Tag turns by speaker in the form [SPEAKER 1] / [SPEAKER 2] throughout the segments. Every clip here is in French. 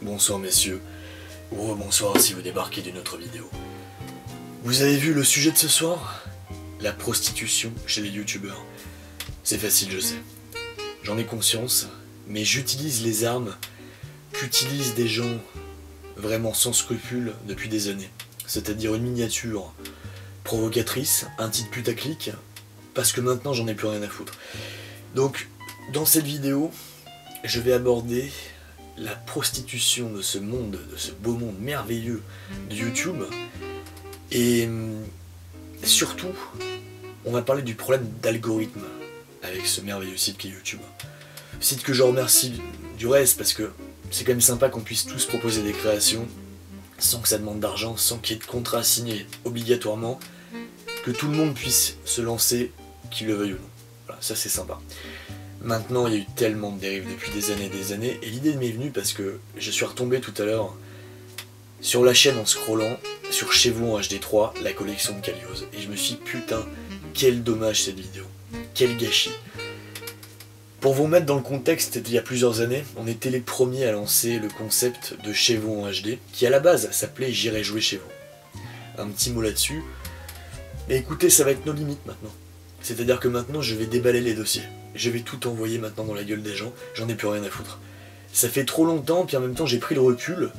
[SPEAKER 1] bonsoir messieurs, ou bonsoir si vous débarquez d'une autre vidéo. Vous avez vu le sujet de ce soir? La prostitution chez les youtubeurs. C'est facile, je sais. J'en ai conscience, mais j'utilise les armes qu'utilisent des gens vraiment sans scrupules depuis des années. C'est-à-dire une miniature provocatrice, un titre putaclic, parce que maintenant j'en ai plus rien à foutre. Donc, dans cette vidéo, je vais aborder la prostitution de ce monde, de ce beau monde merveilleux de YouTube. Et surtout, on va parler du problème d'algorithme avec ce merveilleux site qui est YouTube. Site que je remercie du reste parce que c'est quand même sympa qu'on puisse tous proposer des créations sans que ça demande d'argent, sans qu'il y ait de contrat signé obligatoirement, que tout le monde puisse se lancer, qu'il le veuille ou non. Voilà, ça c'est sympa. Maintenant, il y a eu tellement de dérives depuis des années, et l'idée m'est venue parce que je suis retombé tout à l'heure sur la chaîne en scrollant, sur Chez vous en HD3, la collection de Kalios, et je me suis dit, putain, quel dommage cette vidéo, quel gâchis. Pour vous mettre dans le contexte, il y a plusieurs années, on était les premiers à lancer le concept de Chez vous en HD, qui à la base s'appelait J'irai jouer chez vous. Un petit mot là-dessus. Mais écoutez, ça va être nos limites maintenant. C'est-à-dire que maintenant, je vais déballer les dossiers. Je vais tout envoyer maintenant dans la gueule des gens, j'en ai plus rien à foutre. Ça fait trop longtemps, puis en même temps, j'ai pris le recul,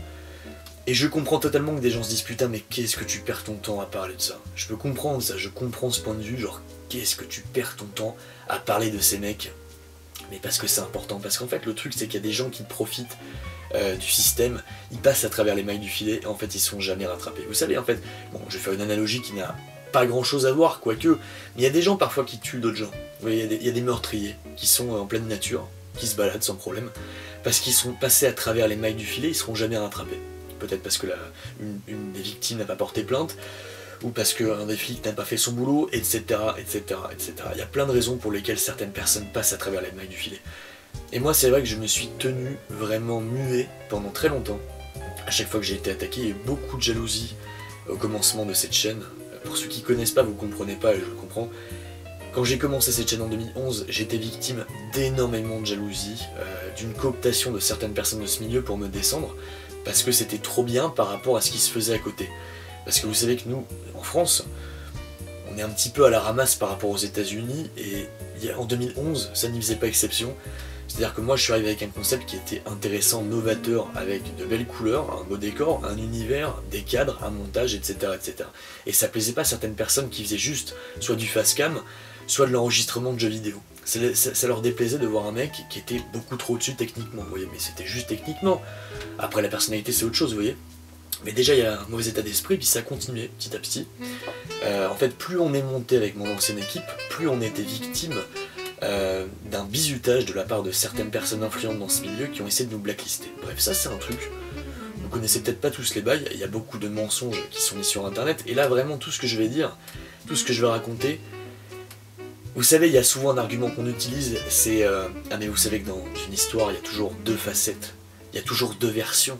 [SPEAKER 1] et je comprends totalement que des gens se disent, putain, mais qu'est-ce que tu perds ton temps à parler de ça? Je peux comprendre ça, je comprends ce point de vue, genre, qu'est-ce que tu perds ton temps à parler de ces mecs? Mais parce que c'est important, parce qu'en fait, le truc, c'est qu'il y a des gens qui profitent du système, ils passent à travers les mailles du filet, et en fait, ils sont jamais rattrapés. Vous savez, en fait, bon, je vais faire une analogie qui n'a pas grand chose à voir, quoique, mais il y a des gens parfois qui tuent d'autres gens. Vous voyez, il y a des meurtriers qui sont en pleine nature, qui se baladent sans problème, parce qu'ils sont passés à travers les mailles du filet, ils seront jamais rattrapés. Peut-être parce que une des victimes n'a pas porté plainte, ou parce qu'un des flics n'a pas fait son boulot, etc., etc., etc. Il y a plein de raisons pour lesquelles certaines personnes passent à travers les mailles du filet. Et moi, c'est vrai que je me suis tenu vraiment muet pendant très longtemps. À chaque fois que j'ai été attaqué, il y a eu beaucoup de jalousie au commencement de cette chaîne. Pour ceux qui connaissent pas, vous comprenez pas, et je le comprends. Quand j'ai commencé cette chaîne en 2011, j'étais victime d'énormément de jalousie, d'une cooptation de certaines personnes de ce milieu pour me descendre, parce que c'était trop bien par rapport à ce qui se faisait à côté. Parce que vous savez que nous, en France, on est un petit peu à la ramasse par rapport aux États-Unis, et en 2011, ça n'y faisait pas exception. C'est-à-dire que moi, je suis arrivé avec un concept qui était intéressant, novateur, avec de belles couleurs, un beau décor, un univers, des cadres, un montage, etc., etc. Et ça plaisait pas à certaines personnes qui faisaient juste soit du fast cam, soit de l'enregistrement de jeux vidéo. Ça leur déplaisait de voir un mec qui était beaucoup trop au-dessus techniquement, vous voyez, mais c'était juste techniquement. Après, la personnalité, c'est autre chose, vous voyez. Mais déjà, il y a un mauvais état d'esprit, puis ça continuait petit à petit. En fait, plus on est monté avec mon ancienne équipe, plus on était victime d'un bizutage de la part de certaines personnes influentes dans ce milieu qui ont essayé de nous blacklister. Bref, ça c'est un truc, vous connaissez peut-être pas tous les bails, il y a beaucoup de mensonges qui sont mis sur internet, et là vraiment tout ce que je vais dire, tout ce que je vais raconter, vous savez, il y a souvent un argument qu'on utilise, c'est ah mais vous savez que dans une histoire il y a toujours deux facettes, il y a toujours deux versions.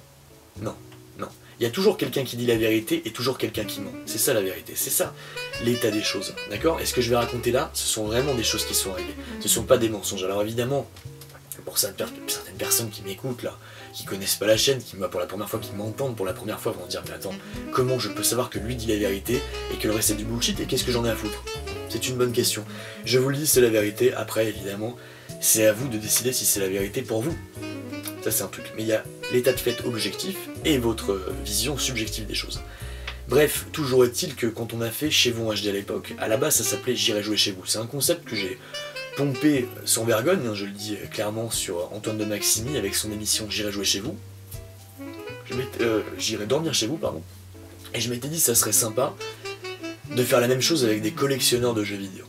[SPEAKER 1] Non, non. Il y a toujours quelqu'un qui dit la vérité et toujours quelqu'un qui ment. C'est ça la vérité, c'est ça l'état des choses, d'accord? Et ce que je vais raconter là, ce sont vraiment des choses qui sont arrivées. Ce ne sont pas des mensonges. Alors évidemment, pour certaines personnes qui m'écoutent là, qui connaissent pas la chaîne, qui pour la première fois, qui m'entendent pour la première fois, vont dire mais attends, comment je peux savoir que lui dit la vérité et que le reste c'est du bullshit et qu'est-ce que j'en ai à foutre? C'est une bonne question. Je vous le dis, c'est la vérité. Après, évidemment, c'est à vous de décider si c'est la vérité pour vous. Ça c'est un truc, mais il y a l'état de fait objectif et votre vision subjective des choses. Bref, toujours est-il que quand on a fait Chez vous en HD à l'époque, à la base ça s'appelait J'irai jouer chez vous. C'est un concept que j'ai pompé sans vergogne, hein, je le dis clairement sur Antoine de Maximi avec son émission J'irai jouer chez vous. J'irai dormir chez vous, pardon. Et je m'étais dit ça serait sympa de faire la même chose avec des collectionneurs de jeux vidéo.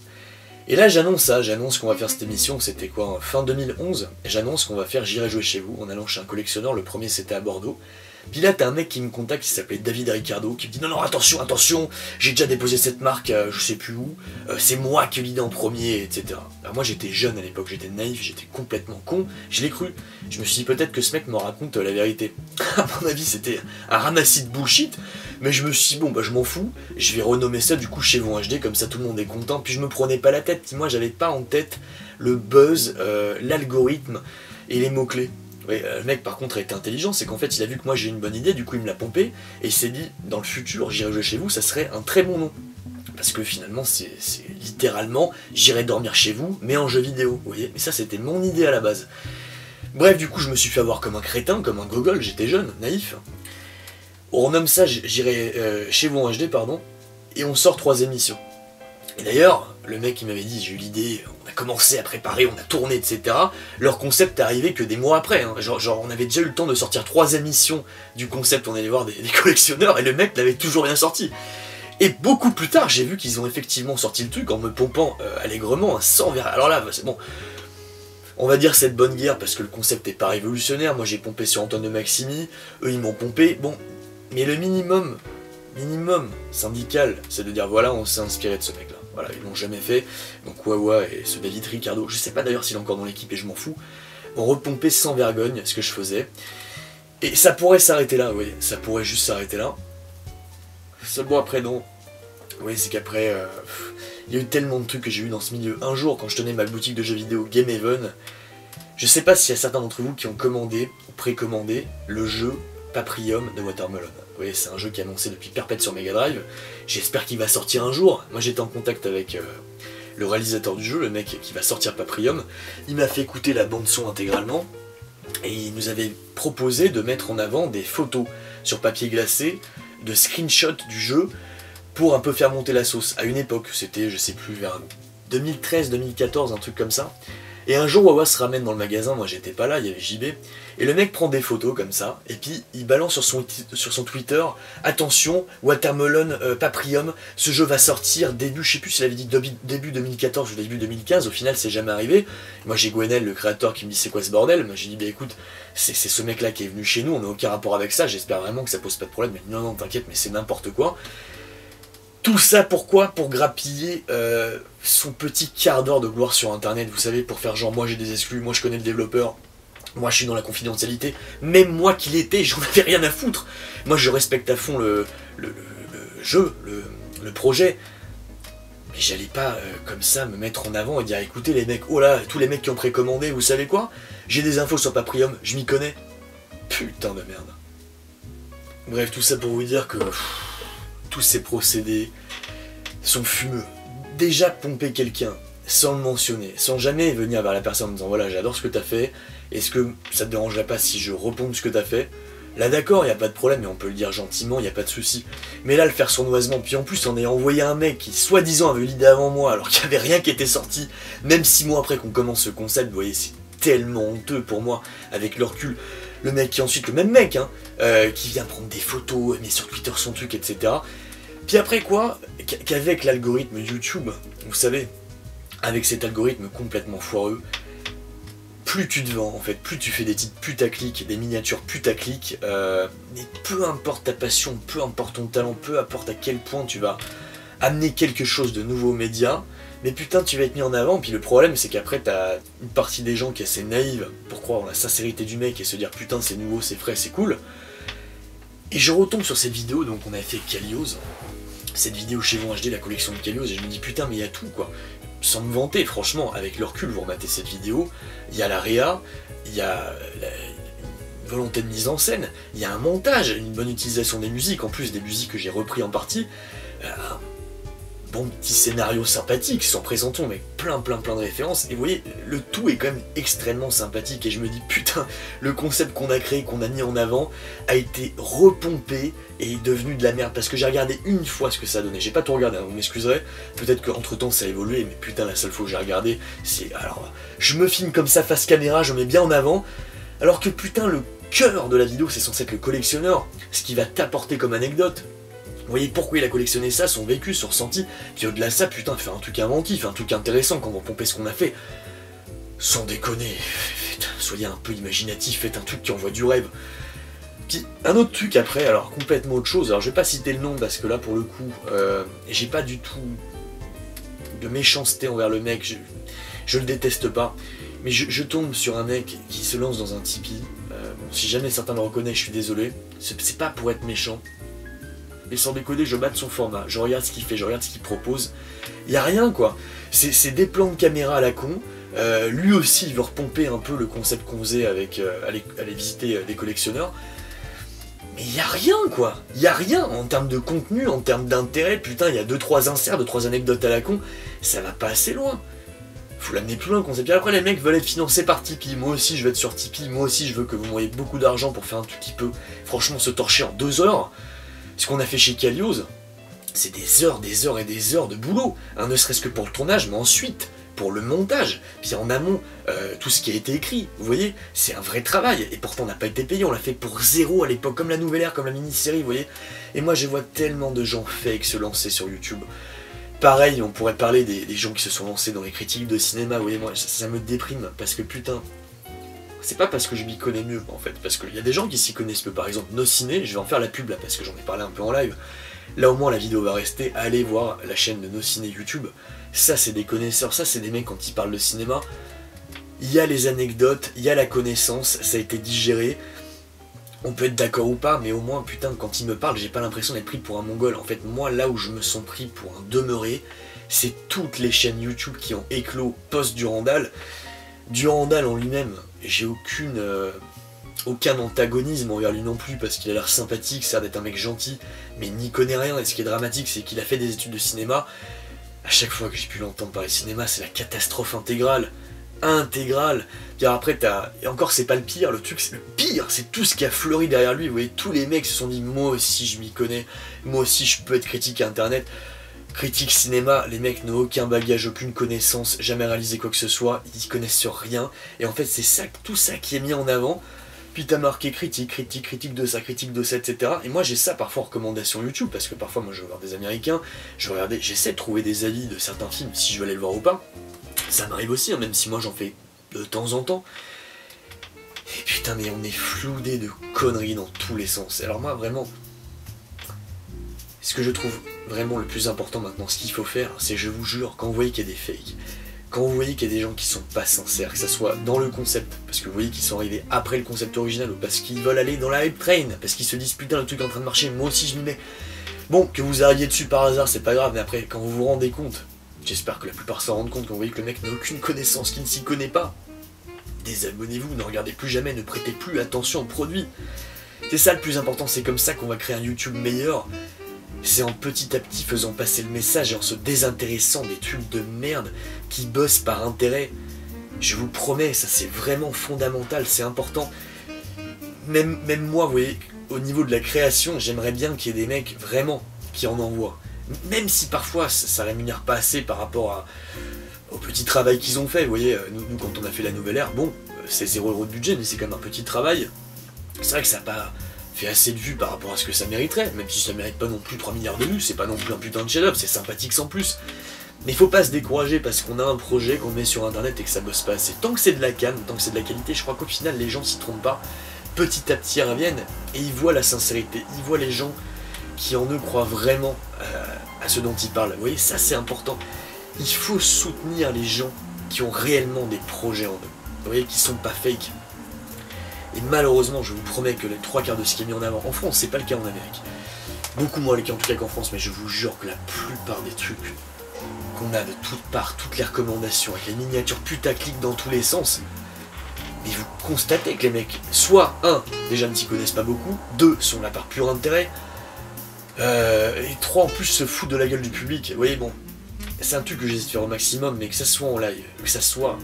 [SPEAKER 1] Et là j'annonce ça, j'annonce qu'on va faire cette émission, c'était quoi, fin 2011, et j'annonce qu'on va faire J'irai jouer chez vous, en allant chez un collectionneur, le premier c'était à Bordeaux. Puis là t'as un mec qui me contacte qui s'appelait David Ricardo, qui me dit non attention, attention, j'ai déjà déposé cette marque je sais plus où, c'est moi qui l'ai dit en premier, etc. Alors moi j'étais jeune à l'époque, j'étais naïf, j'étais complètement con, je l'ai cru. Je me suis dit peut-être que ce mec me raconte la vérité. À mon avis c'était un ramassis de bullshit, mais je me suis dit bon bah je m'en fous, je vais renommer ça du coup Chez vous en HD, comme ça tout le monde est content, puis je me prenais pas la tête, moi j'avais pas en tête le buzz, l'algorithme et les mots-clés. Ouais, le mec par contre a été intelligent, c'est qu'en fait il a vu que moi j'ai une bonne idée, du coup il me l'a pompé, et il s'est dit, dans le futur, j'irai jouer chez vous, ça serait un très bon nom. Parce que finalement c'est littéralement, j'irai dormir chez vous, mais en jeu vidéo, vous voyez. Mais ça c'était mon idée à la base. Bref, du coup je me suis fait avoir comme un crétin, comme un gogol, j'étais jeune, naïf. On nomme ça, j'irai chez vous en HD, pardon, et on sort 3 émissions. Et d'ailleurs, le mec il m'avait dit, j'ai eu l'idée, on a commencé à préparer, on a tourné, etc. Leur concept est arrivé que des mois après, hein. Genre on avait déjà eu le temps de sortir 3 émissions du concept, on allait voir des collectionneurs, et le mec n'avait toujours rien sorti. Et beaucoup plus tard, j'ai vu qu'ils ont effectivement sorti le truc en me pompant allègrement, sans verre. Alors là, c'est bon, on va dire cette bonne guerre, parce que le concept n'est pas révolutionnaire, moi j'ai pompé sur Antoine de Maximi, eux ils m'ont pompé, bon, mais le minimum syndical, c'est de dire voilà, on s'est inspiré de ce mec là. Voilà, ils l'ont jamais fait. Donc Wawa et ce David Ricardo, je sais pas d'ailleurs s'il est encore dans l'équipe et je m'en fous, ont repompé sans vergogne ce que je faisais. Et ça pourrait s'arrêter là, oui, ça pourrait juste s'arrêter là. Seulement après non. Oui, c'est qu'après, il y a eu tellement de trucs que j'ai eu dans ce milieu. Un jour, quand je tenais ma boutique de jeux vidéo Game Haven, je sais pas s'il y a certains d'entre vous qui ont commandé ou précommandé le jeu Paprium de Watermelon. Oui, c'est un jeu qui est annoncé depuis perpète sur Mega Drive. J'espère qu'il va sortir un jour. Moi j'étais en contact avec le réalisateur du jeu, le mec qui va sortir Paprium. Il m'a fait écouter la bande son intégralement et il nous avait proposé de mettre en avant des photos sur papier glacé, de screenshots du jeu pour un peu faire monter la sauce. À une époque, c'était je sais plus, vers 2013-2014, un truc comme ça. Et un jour, Wawa se ramène dans le magasin, moi j'étais pas là, il y avait JB, et le mec prend des photos comme ça, et puis il balance sur son Twitter, attention, Watermelon Paprium, ce jeu va sortir début, je sais plus s'il avait dit début 2014 ou début 2015, au final c'est jamais arrivé. Moi j'ai Gwenel, le créateur, qui me dit c'est quoi ce bordel, moi j'ai dit bah écoute, c'est ce mec là qui est venu chez nous, on n'a aucun rapport avec ça, j'espère vraiment que ça pose pas de problème, mais non t'inquiète, mais c'est n'importe quoi. Tout ça pourquoi? Pour grappiller son petit quart d'heure de gloire sur internet, vous savez, pour faire genre moi j'ai des exclus, moi je connais le développeur, moi je suis dans la confidentialité, même moi qui l'étais, j'en avais rien à foutre. Moi je respecte à fond le jeu, le projet, mais j'allais pas comme ça me mettre en avant et dire écoutez les mecs, oh là, tous les mecs qui ont précommandé, vous savez quoi? J'ai des infos sur Paprium, je m'y connais. Putain de merde. Bref, tout ça pour vous dire que tous ces procédés sont fumeux. Déjà pomper quelqu'un sans le mentionner, sans jamais venir vers la personne en disant voilà j'adore ce que t'as fait, est-ce que ça te dérangerait pas si je repompe ce que t'as fait? Là d'accord, il n'y a pas de problème et on peut le dire gentiment, il n'y a pas de souci. Mais là le faire sournoisement, puis en plus on a envoyé un mec qui soi-disant avait l'idée avant moi alors qu'il n'y avait rien qui était sorti, même 6 mois après qu'on commence ce concept, vous voyez c'est tellement honteux pour moi avec le recul. Le mec qui ensuite, le même mec, hein, qui vient prendre des photos, met sur Twitter son truc, etc. Puis après quoi, qu'avec l'algorithme YouTube, vous savez, avec cet algorithme complètement foireux, plus tu te vends en fait, plus tu fais des titres putaclic, des miniatures putaclic, mais peu importe ta passion, peu importe ton talent, peu importe à quel point tu vas amener quelque chose de nouveau aux médias, mais putain tu vas être mis en avant. Puis le problème c'est qu'après t'as une partie des gens qui est assez naïve pour croire en la sincérité du mec et se dire putain c'est nouveau, c'est frais, c'est cool. Et je retombe sur cette vidéo, donc on avait fait Kalios, cette vidéo chez vous en HD, la collection de Kalios, et je me dis putain mais il y a tout quoi. Sans me vanter, franchement, avec le recul, vous rematez cette vidéo, il y a la réa, il y a une volonté de mise en scène, il y a un montage, une bonne utilisation des musiques, en plus des musiques que j'ai repris en partie, bon petit scénario sympathique, sans présentons, mais plein de références, et vous voyez, le tout est quand même extrêmement sympathique, et je me dis, putain, le concept qu'on a créé, qu'on a mis en avant, a été repompé, et est devenu de la merde, parce que j'ai regardé une fois ce que ça donnait, j'ai pas tout regardé, hein, vous m'excuserez, peut-être qu'entre temps ça a évolué, mais putain, la seule fois que j'ai regardé, c'est, alors, je me filme comme ça face caméra, je mets bien en avant, alors que putain, le cœur de la vidéo, c'est censé être le collectionneur, ce qui va t'apporter comme anecdote. Vous voyez pourquoi il a collectionné ça, son vécu, son ressenti, puis au-delà de ça, putain, faire un truc inventif, un truc intéressant quand on va pomper ce qu'on a fait. Sans déconner, soyez un peu imaginatif, faites un truc qui envoie du rêve. Puis un autre truc après, alors complètement autre chose, alors je vais pas citer le nom parce que là pour le coup, j'ai pas du tout de méchanceté envers le mec, je le déteste pas, mais je tombe sur un mec qui se lance dans un Tipeee, bon, si jamais certains le reconnaissent, je suis désolé, c'est pas pour être méchant, mais sans déconner, je mate son format, je regarde ce qu'il fait, je regarde ce qu'il propose, y a rien quoi, c'est des plans de caméra à la con, Lui aussi, il veut repomper un peu le concept qu'on faisait avec aller visiter des collectionneurs. Mais il y a rien, quoi. Il y a rien en termes de contenu, en termes d'intérêt. Putain, il y a 2-3 inserts, 2-3 anecdotes à la con. Ça va pas assez loin. Faut l'amener plus loin le concept. Et après, les mecs veulent être financés par Tipeee. Moi aussi, je veux être sur Tipeee. Moi aussi, je veux que vous m'envoyez beaucoup d'argent pour faire un tout petit peu. Franchement, se torcher en 2 heures. Ce qu'on a fait chez Kalios, c'est des heures et des heures de boulot. Hein, ne serait-ce que pour le tournage, mais ensuite pour le montage, puis en amont, tout ce qui a été écrit, vous voyez, c'est un vrai travail, et pourtant on n'a pas été payé, on l'a fait pour 0 à l'époque, comme la nouvelle ère, comme la mini-série, vous voyez, et moi je vois tellement de gens fake se lancer sur YouTube. Pareil, on pourrait parler des gens qui se sont lancés dans les critiques de cinéma, vous voyez, moi ça me déprime, parce que putain, c'est pas parce que je m'y connais mieux, en fait, parce qu'il y a des gens qui s'y connaissent peu, par exemple, Nos Ciné, je vais en faire la pub là, parce que j'en ai parlé un peu en live. Là au moins la vidéo va rester, allez voir la chaîne de Nos Ciné YouTube, ça c'est des connaisseurs, ça c'est des mecs quand ils parlent de cinéma, il y a les anecdotes, il y a la connaissance, ça a été digéré, on peut être d'accord ou pas, mais au moins putain quand ils me parlent j'ai pas l'impression d'être pris pour un mongol, en fait moi là où je me sens pris pour un demeuré, c'est toutes les chaînes YouTube qui ont éclos post-Durandal. Durandal en lui-même, j'ai aucun antagonisme envers lui non plus, parce qu'il a l'air sympathique, ça a l'air d'être un mec gentil, mais il n'y connaît rien, et ce qui est dramatique, c'est qu'il a fait des études de cinéma. À chaque fois que j'ai pu l'entendre parler cinéma, c'est la catastrophe intégrale. Puis après, et encore, c'est pas le pire, le pire, c'est tout ce qui a fleuri derrière lui, vous voyez, tous les mecs se sont dit, moi aussi je m'y connais, moi aussi je peux être critique à internet. Critique cinéma, les mecs n'ont aucun bagage, aucune connaissance, jamais réalisé quoi que ce soit, ils connaissent sur rien, et en fait c'est ça, tout ça qui est mis en avant. Puis t'as marqué critique de ça, etc. Et moi j'ai ça parfois en recommandation YouTube, parce que parfois moi je regarde des Américains, j'essaie de trouver des avis de certains films, si je veux aller le voir ou pas. Ça m'arrive aussi, hein, même si moi j'en fais de temps en temps. Et putain mais on est floudé de conneries dans tous les sens. Alors moi vraiment, ce que je trouve vraiment le plus important maintenant, ce qu'il faut faire, c'est, je vous jure, quand vous voyez qu'il y a des fakes, quand vous voyez qu'il y a des gens qui sont pas sincères, que ça soit dans le concept, parce que vous voyez qu'ils sont arrivés après le concept original, ou parce qu'ils veulent aller dans la hype train, parce qu'ils se disent putain le truc est en train de marcher, moi aussi je m'y mets. Bon, que vous arriviez dessus par hasard, c'est pas grave, mais après, quand vous vous rendez compte, j'espère que la plupart s'en rendent compte, quand vous voyez que le mec n'a aucune connaissance, qu'il ne s'y connaît pas, désabonnez-vous, ne regardez plus jamais, ne prêtez plus attention au produit. C'est ça le plus important, c'est comme ça qu'on va créer un YouTube meilleur. C'est en petit à petit faisant passer le message et en se désintéressant des trucs de merde qui bossent par intérêt. Je vous promets, ça c'est vraiment fondamental, c'est important. Même moi, vous voyez, au niveau de la création, j'aimerais bien qu'il y ait des mecs vraiment qui en envoient. Même si parfois ça rémunère pas assez par rapport au petit travail qu'ils ont fait. Vous voyez, nous quand on a fait la nouvelle ère, bon, c'est 0 € de budget, mais c'est quand même un petit travail. C'est vrai que ça n'a pas fait assez de vues par rapport à ce que ça mériterait, même si ça mérite pas non plus 3 milliards de vues, c'est pas non plus un putain de chef-d'œuvre, c'est sympathique sans plus. Mais il faut pas se décourager parce qu'on a un projet qu'on met sur internet et que ça bosse pas assez. Tant que c'est de la canne, tant que c'est de la qualité, je crois qu'au final les gens s'y trompent pas. Petit à petit ils reviennent et ils voient la sincérité, ils voient les gens qui en eux croient vraiment à ce dont ils parlent. Vous voyez, ça c'est important. Il faut soutenir les gens qui ont réellement des projets en eux. Vous voyez, qui sont pas fake. Et malheureusement, je vous promets que les 3/4 de ce qui est mis en avant en France, c'est pas le cas en Amérique. Beaucoup moins le cas en tout cas qu'en France, mais je vous jure que la plupart des trucs qu'on a de toutes parts, toutes les recommandations, avec les miniatures putaclic dans tous les sens, mais vous constatez que les mecs, soit, 1, déjà ne s'y connaissent pas beaucoup, 2, sont là par pur intérêt, et 3, en plus, se foutent de la gueule du public. Vous voyez, bon, c'est un truc que j'essaie de faire au maximum, mais que ça soit en live, que ça soit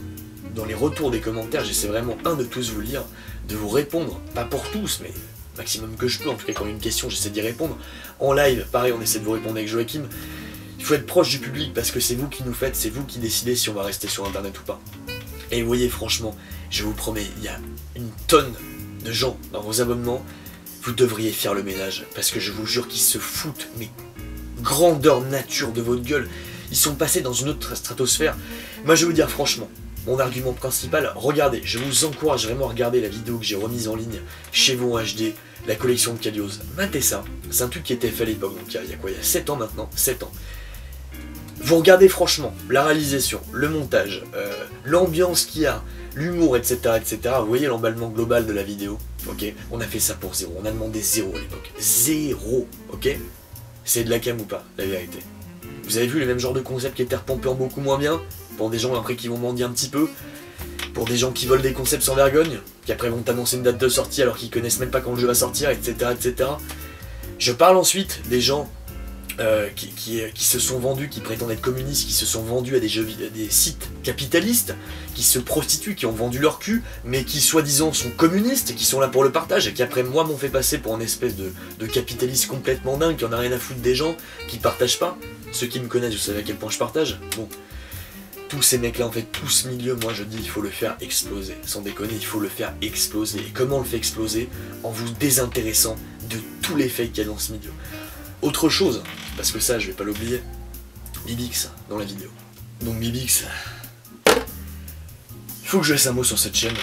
[SPEAKER 1] dans les retours des commentaires, j'essaie vraiment, 1, de tous vous lire, de vous répondre, pas pour tous, mais maximum que je peux, en tout cas quand il y a une question, j'essaie d'y répondre. En live, pareil, on essaie de vous répondre avec Joachim. Il faut être proche du public parce que c'est vous qui nous faites, c'est vous qui décidez si on va rester sur internet ou pas. Et vous voyez, franchement, je vous promets, il y a une tonne de gens dans vos abonnements, vous devriez faire le ménage, parce que je vous jure qu'ils se foutent, mais grandeur nature de votre gueule, ils sont passés dans une autre stratosphère. Moi je vais vous dire franchement, mon argument principal, regardez, je vous encourage vraiment à regarder la vidéo que j'ai remise en ligne chez vous en HD, la collection de Kalios. Matez ça, c'est un truc qui était fait à l'époque, donc il y a quoi, il y a 7 ans maintenant, 7 ans. Vous regardez franchement la réalisation, le montage, l'ambiance qu'il y a, l'humour, etc., etc. Vous voyez l'emballement global de la vidéo, ok? On a fait ça pour 0, on a demandé 0 à l'époque. 0, ok? C'est de la cam ou pas, la vérité? Vous avez vu les mêmes genres de concepts qui étaient repompés en beaucoup moins bien? pour des gens après qui vont mendier un petit peu, pour des gens qui volent des concepts sans vergogne, qui après vont t'annoncer une date de sortie alors qu'ils connaissent même pas quand le jeu va sortir, etc. etc. Je parle ensuite des gens qui se sont vendus, qui prétendent être communistes, qui se sont vendus à des sites capitalistes, qui se prostituent, qui ont vendu leur cul, mais qui soi-disant sont communistes, qui sont là pour le partage, et qui après moi m'ont fait passer pour une espèce de capitaliste complètement dingue, qui en a rien à foutre des gens, qui partagent pas. Ceux qui me connaissent, vous savez à quel point je partage. Bon, tous ces mecs-là, en fait, tout ce milieu, moi je dis, il faut le faire exploser. Sans déconner, il faut le faire exploser. Et comment on le fait exploser? En vous désintéressant de tous les fakes qu'il y a dans ce milieu. Autre chose, parce que ça je vais pas l'oublier, Bibix dans la vidéo. Donc Bibix, il faut que je laisse un mot sur cette chaîne,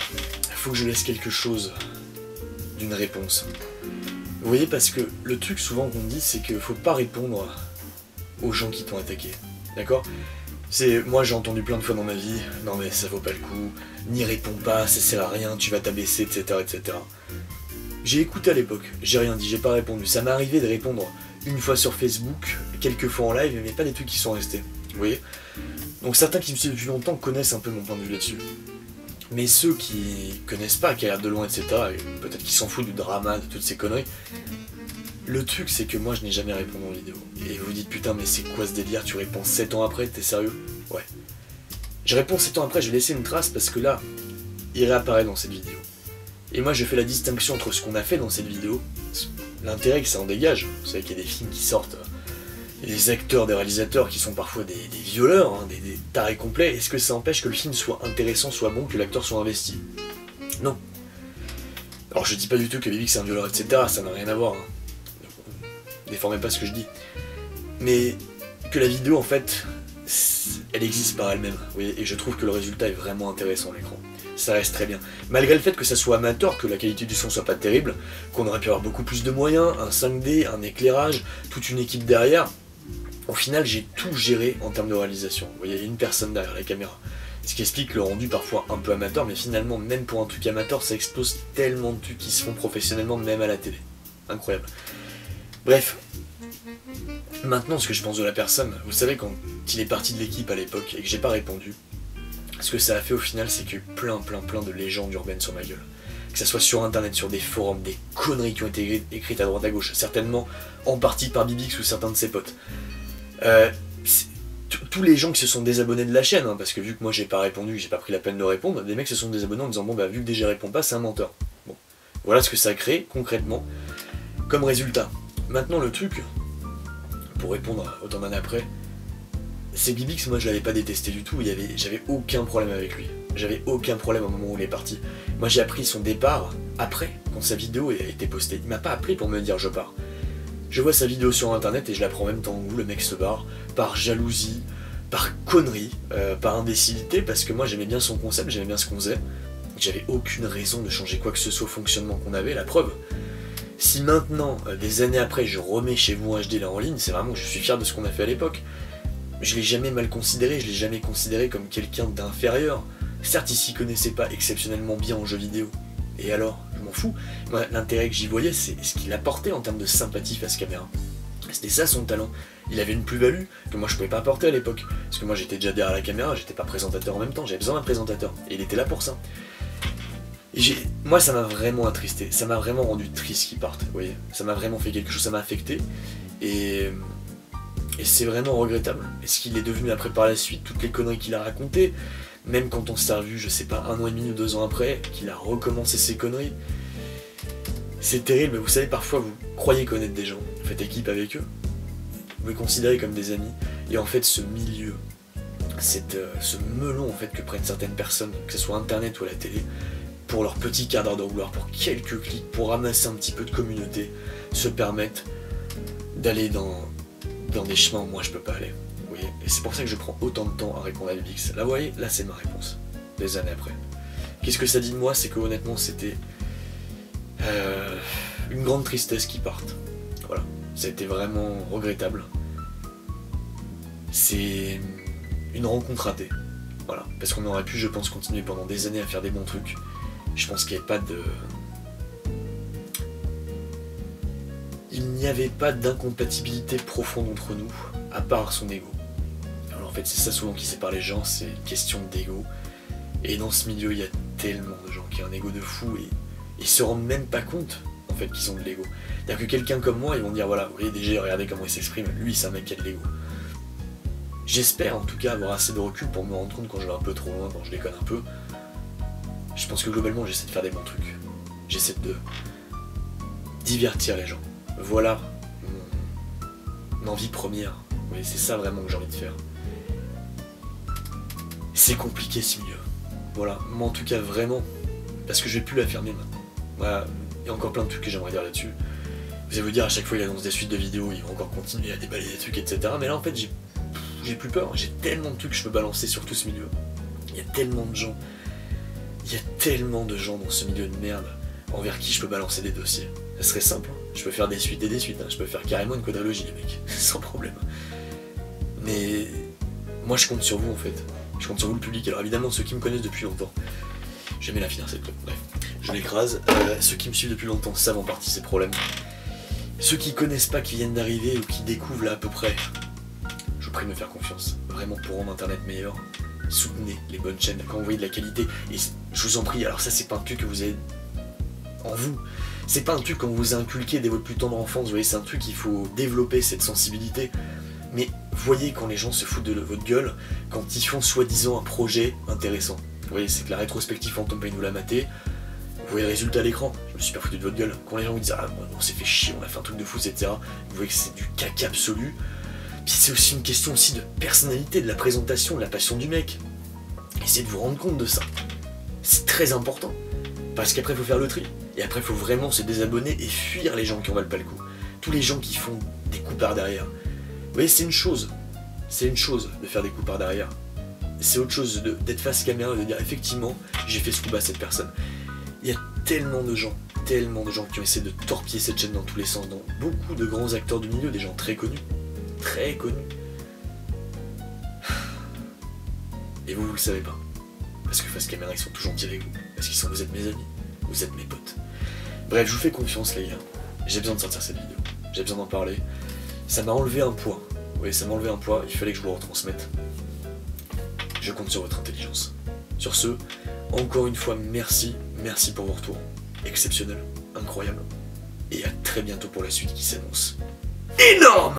[SPEAKER 1] il faut que je laisse quelque chose d'une réponse. Vous voyez, parce que le truc souvent qu'on me dit, c'est qu'il faut pas répondre aux gens qui t'ont attaqué, d'accord? Moi j'ai entendu plein de fois dans ma vie, non mais ça vaut pas le coup, n'y réponds pas, ça sert à rien, tu vas t'abaisser, etc. etc. J'ai écouté à l'époque, j'ai rien dit, j'ai pas répondu. Ça m'est arrivé de répondre une fois sur Facebook, quelques fois en live, mais pas des trucs qui sont restés. Vous voyez? Donc certains qui me suivent depuis longtemps connaissent un peu mon point de vue là-dessus. Mais ceux qui connaissent pas, qui regardent de loin, etc., et peut-être qui s'en foutent du drama, de toutes ces conneries, le truc c'est que moi je n'ai jamais répondu en vidéo. Et vous vous dites putain mais c'est quoi ce délire, tu réponds 7 ans après, t'es sérieux? Ouais. Je réponds 7 ans après, je vais laisser une trace parce que là, il réapparaît dans cette vidéo. Et moi je fais la distinction entre ce qu'on a fait dans cette vidéo, l'intérêt que ça en dégage. Vous savez qu'il y a des films qui sortent, il y a des acteurs, des réalisateurs qui sont parfois des violeurs, hein, des tarés complets. Est-ce que ça empêche que le film soit intéressant, soit bon, que l'acteur soit investi? Non. Alors je dis pas du tout que Bibix c'est un violeur, etc. Ça n'a rien à voir. Hein. Déformez pas ce que je dis. Mais que la vidéo en fait, elle existe par elle-même. Vous voyez, et je trouve que le résultat est vraiment intéressant à l'écran. Ça reste très bien. Malgré le fait que ça soit amateur, que la qualité du son soit pas terrible, qu'on aurait pu avoir beaucoup plus de moyens, un 5D, un éclairage, toute une équipe derrière, au final j'ai tout géré en termes de réalisation. Vous voyez, il y a une personne derrière la caméra. Ce qui explique le rendu parfois un peu amateur, mais finalement, même pour un truc amateur, ça explose tellement de trucs qui se font professionnellement, même à la télé. Incroyable. Bref. Maintenant, ce que je pense de la personne, vous savez, quand il est parti de l'équipe à l'époque et que j'ai pas répondu, ce que ça a fait au final, c'est que plein de légendes urbaines sur ma gueule. Que ça soit sur internet, sur des forums, des conneries qui ont été écrites à droite à gauche, certainement en partie par Bibix ou certains de ses potes. Tous les gens qui se sont désabonnés de la chaîne, hein, parce que vu que moi j'ai pas répondu, j'ai pas pris la peine de répondre, des mecs se sont désabonnés en disant bon bah vu que déjà réponds pas, c'est un menteur. Bon, voilà ce que ça a créé concrètement comme résultat. Maintenant le truc, pour répondre autant d'années après, c'est Bibix, moi je l'avais pas détesté du tout, j'avais aucun problème avec lui. J'avais aucun problème au moment où il est parti. Moi j'ai appris son départ après, quand sa vidéo a été postée. Il m'a pas appelé pour me dire je pars. Je vois sa vidéo sur internet et je la prends en même temps où le mec se barre, par jalousie, par connerie, par imbécilité, parce que moi j'aimais bien son concept, j'aimais bien ce qu'on faisait. J'avais aucune raison de changer quoi que ce soit au fonctionnement qu'on avait, la preuve. Si maintenant, des années après, je remets chez vous un HD là en ligne, c'est vraiment que je suis fier de ce qu'on a fait à l'époque. Je l'ai jamais mal considéré, je l'ai jamais considéré comme quelqu'un d'inférieur. Certes, il s'y connaissait pas exceptionnellement bien en jeux vidéo. Et alors, je m'en fous. Moi, l'intérêt que j'y voyais, c'est ce qu'il apportait en termes de sympathie face caméra. C'était ça son talent. Il avait une plus-value que moi je pouvais pas apporter à l'époque. Parce que moi j'étais déjà derrière la caméra, j'étais pas présentateur en même temps, j'avais besoin d'un présentateur. Et il était là pour ça. Et moi ça m'a vraiment attristé, ça m'a vraiment rendu triste qu'il parte, vous voyez. Ça m'a vraiment fait quelque chose, ça m'a affecté. Et c'est vraiment regrettable. Et ce qu'il est devenu après par la suite, toutes les conneries qu'il a racontées, même quand on s'est revu, je sais pas, 1 an et demi ou 2 ans après, qu'il a recommencé ses conneries. C'est terrible, mais vous savez, parfois vous croyez connaître des gens, faites équipe avec eux, vous les considérez comme des amis, et en fait ce milieu, ce melon en fait que prennent certaines personnes, que ce soit internet ou à la télé, pour leur petit quart d'heure de gloire, pour quelques clics, pour ramasser un petit peu de communauté, se permettent d'aller dans des chemins où moi je peux pas aller. Vous voyez, et c'est pour ça que je prends autant de temps à répondre à Bibix. Là vous voyez, là c'est ma réponse, des années après. Qu'est-ce que ça dit de moi? C'est que honnêtement c'était une grande tristesse qu'ils partent. Voilà, ça a été vraiment regrettable. C'est une rencontre ratée. Voilà, parce qu'on aurait pu, je pense, continuer pendant des années à faire des bons trucs. Je pense qu'il n'y avait pas de... Il n'y avait pas d'incompatibilité profonde entre nous, à part son ego. Alors fait, c'est ça souvent qui sépare les gens, c'est une question d'ego. Et dans ce milieu, il y a tellement de gens qui ont un ego de fou et ils se rendent même pas compte, en fait, qu'ils ont de l'ego. C'est-à-dire que quelqu'un comme moi, ils vont dire, voilà, vous voyez déjà, regardez comment il s'exprime, lui, c'est un mec qui a de l'ego. J'espère, en tout cas, avoir assez de recul pour me rendre compte quand je vais un peu trop loin, quand je déconne un peu. Je pense que globalement, j'essaie de faire des bons trucs. J'essaie de divertir les gens. Voilà mon envie première. Oui, c'est ça vraiment que j'ai envie de faire. C'est compliqué ce milieu. Voilà, moi en tout cas vraiment, parce que je vais plus l'affirmer maintenant. Voilà, il y a encore plein de trucs que j'aimerais dire là-dessus. Vous allez vous dire, à chaque fois il annonce des suites de vidéos, il va encore continuer à déballer des trucs, etc. Mais là en fait j'ai plus peur, j'ai tellement de trucs que je peux balancer sur tout ce milieu. Il y a tellement de gens. Il y a tellement de gens dans ce milieu de merde envers qui je peux balancer des dossiers. Ça serait simple, hein. Je peux faire des suites et des suites, hein. Je peux faire carrément une quadrilogie les mecs, sans problème. Mais moi je compte sur vous en fait, je compte sur vous le public. Alors évidemment ceux qui me connaissent depuis longtemps, j'aimais la finir cette clip, bref, je l'écrase. Ceux qui me suivent depuis longtemps savent en partie ces problèmes. Ceux qui connaissent pas, qui viennent d'arriver ou qui découvrent là à peu près, je vous prie de me faire confiance, vraiment pour rendre internet meilleur. Soutenez les bonnes chaînes, quand vous voyez de la qualité, et je vous en prie, alors ça c'est pas un truc que vous avez en vous, c'est pas un truc qu'on vous a inculqué dès votre plus tendre enfance, vous voyez, c'est un truc qu'il faut développer, cette sensibilité, mais voyez quand les gens se foutent de votre gueule, quand ils font soi-disant un projet intéressant, vous voyez, c'est que la rétrospective Phantom Pain nous l'a maté, vous voyez le résultat à l'écran, je me suis pas foutu de votre gueule, quand les gens vous disent ah on s'est fait chier, on a fait un truc de fou, etc., vous voyez que c'est du caca absolu. Puis c'est aussi une question aussi de personnalité, de la présentation, de la passion du mec. Essayez de vous rendre compte de ça. C'est très important. Parce qu'après, il faut faire le tri. Et après, il faut vraiment se désabonner et fuir les gens qui en valent pas le coup. Tous les gens qui font des coups par derrière. Vous voyez, c'est une chose. C'est une chose de faire des coups par derrière. C'est autre chose d'être face caméra et de dire effectivement, j'ai fait ce coup bas à cette personne. Il y a tellement de gens qui ont essayé de torpiller cette chaîne dans tous les sens, dans beaucoup de grands acteurs du milieu, des gens très connus. Très connus. Et vous le savez pas. Parce que face caméra, ils sont toujours gentils avec vous. Parce qu'ils vous êtes mes amis. Vous êtes mes potes. Bref, je vous fais confiance, les gars. J'ai besoin de sortir cette vidéo. J'ai besoin d'en parler. Ça m'a enlevé un poids. Vous voyez, ça m'a enlevé un poids. Il fallait que je vous le retransmette. Je compte sur votre intelligence. Sur ce, encore une fois, merci. Merci pour vos retours. Exceptionnel. Incroyable. Et à très bientôt pour la suite qui s'annonce. Énorme!